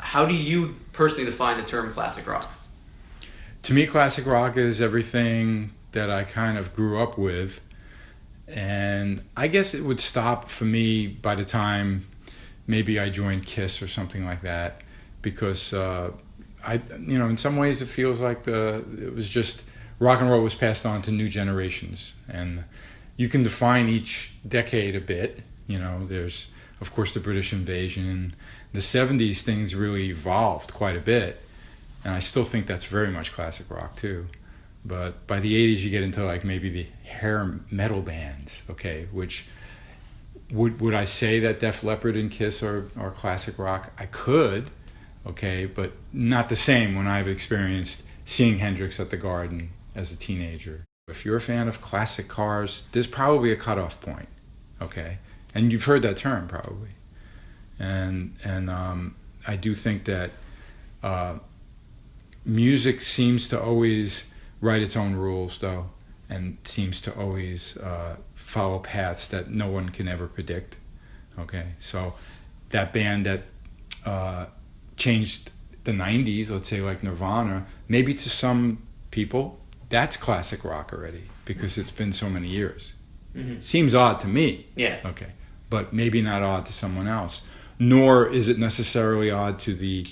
How do you personally define the term classic rock? To me, classic rock is everything that I kind of grew up with. And I guess it would stop for me by the time maybe I joined Kiss or something like that, because in some ways it feels like it was just rock and roll was passed on to new generations, and you can define each decade a bit. There's of course the British invasion. In the 70s, things really evolved quite a bit, and I still think that's very much classic rock too. But by the 80s, you get into like maybe the hair metal bands, okay, which would I say that Def Leppard and Kiss are classic rock? I could, okay, but not the same when I've experienced seeing Hendrix at the Garden as a teenager. If you're a fan of classic cars, there's probably a cutoff point, okay, and you've heard that term probably, and I do think that music seems to always write its own rules, though, and seems to always follow paths that no one can ever predict. Okay, so that band that changed the 90s, let's say like Nirvana, maybe to some people, that's classic rock already, because it's been so many years. Mm-hmm. Seems odd to me. Yeah. Okay, but maybe not odd to someone else. Nor is it necessarily odd to the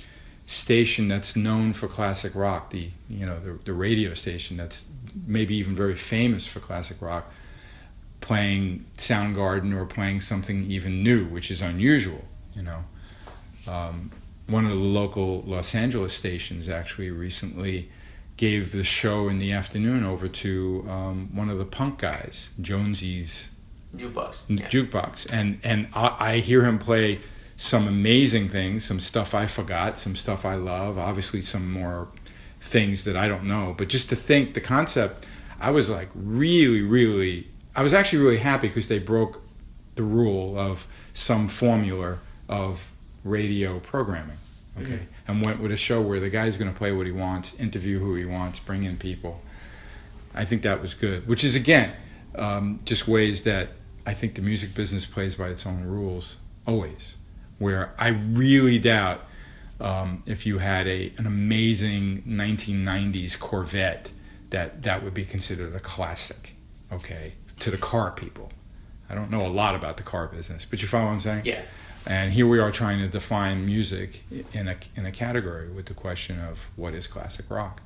station that's known for classic rock, the radio station that's maybe even very famous for classic rock, playing Soundgarden or playing something even new, which is unusual. One of the local Los Angeles stations actually recently gave the show in the afternoon over to one of the punk guys, Jonesy's jukebox, and I hear him play some amazing things, some stuff I forgot, some stuff I love, obviously some more things that I don't know. But just to think, the concept, I was like I was actually really happy, because they broke the rule of some formula of radio programming, okay, mm-hmm. and went with a show where the guy's going to play what he wants, interview who he wants, bring in people. I think that was good, which is, again, just ways that I think the music business plays by its own rules, always. Where I really doubt if you had an amazing 1990s Corvette that would be considered a classic, okay, to the car people. I don't know a lot about the car business, but you follow what I'm saying? Yeah. And here we are trying to define music in a category with the question of what is classic rock.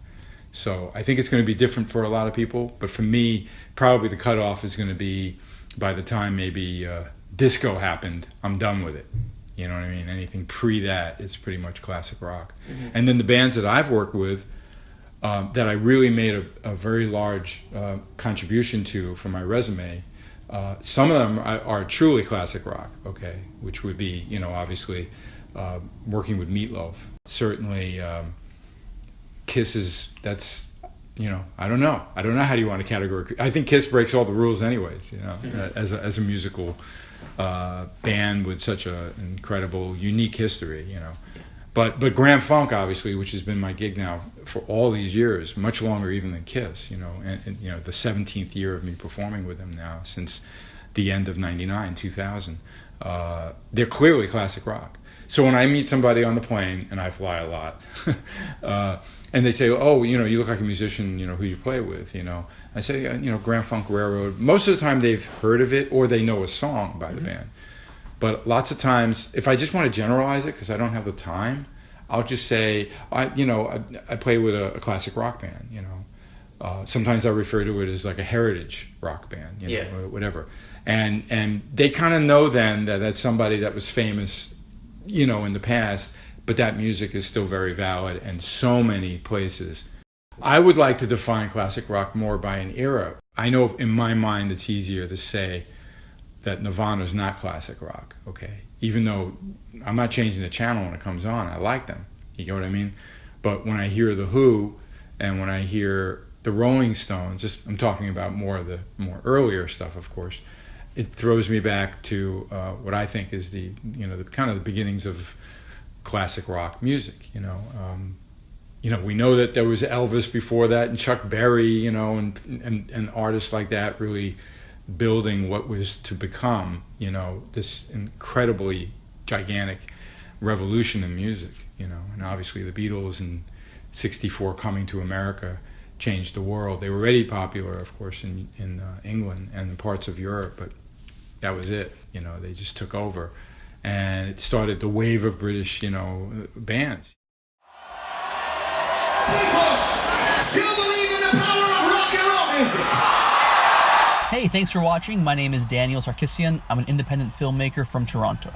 So I think it's going to be different for a lot of people, but for me, probably the cutoff is going to be by the time maybe disco happened, I'm done with it. You know what I mean? Anything pre that, it's pretty much classic rock. Mm-hmm. And then the bands that I've worked with, that I really made a very large contribution to for my resume, some of them are truly classic rock, okay, which would be, obviously working with Meatloaf. Certainly Kiss is, that's, I don't know how do you want to categorize. I think Kiss breaks all the rules anyways, mm-hmm. as a musical band with such an incredible, unique history, But Grand Funk, obviously, which has been my gig now for all these years, much longer even than Kiss, and the 17th year of me performing with them now, since the end of 99, 2000. They're clearly classic rock. So when I meet somebody on the plane, and I fly a lot, and they say, oh, you look like a musician, who you play with, I say, Grand Funk Railroad. Most of the time they've heard of it, or they know a song by the band. But lots of times, if I just want to generalize it, because I don't have the time, I'll just say, I play with a classic rock band, Sometimes I refer to it as like a heritage rock band, or whatever. And they kind of know then that that's somebody that was famous, in the past, but that music is still very valid in so many places. I would like to define classic rock more by an era. I know in my mind it's easier to say that Nirvana is not classic rock, okay? Even though I'm not changing the channel when it comes on, I like them, you get what I mean? But when I hear The Who, and when I hear the Rolling Stones, I'm talking about more earlier stuff, of course, it throws me back to what I think is the kind of the beginnings of classic rock music, we know that there was Elvis before that, and Chuck Berry, and artists like that really building what was to become, this incredibly gigantic revolution in music, you know. And obviously the Beatles in '64 coming to America changed the world. They were already popular, of course, in England and parts of Europe, but that was it. You know, they just took over, and it started the wave of British, you know, bands. People still believe in the power of rock and roll music. Hey, thanks for watching. My name is Daniel Sarkissian. I'm an independent filmmaker from Toronto.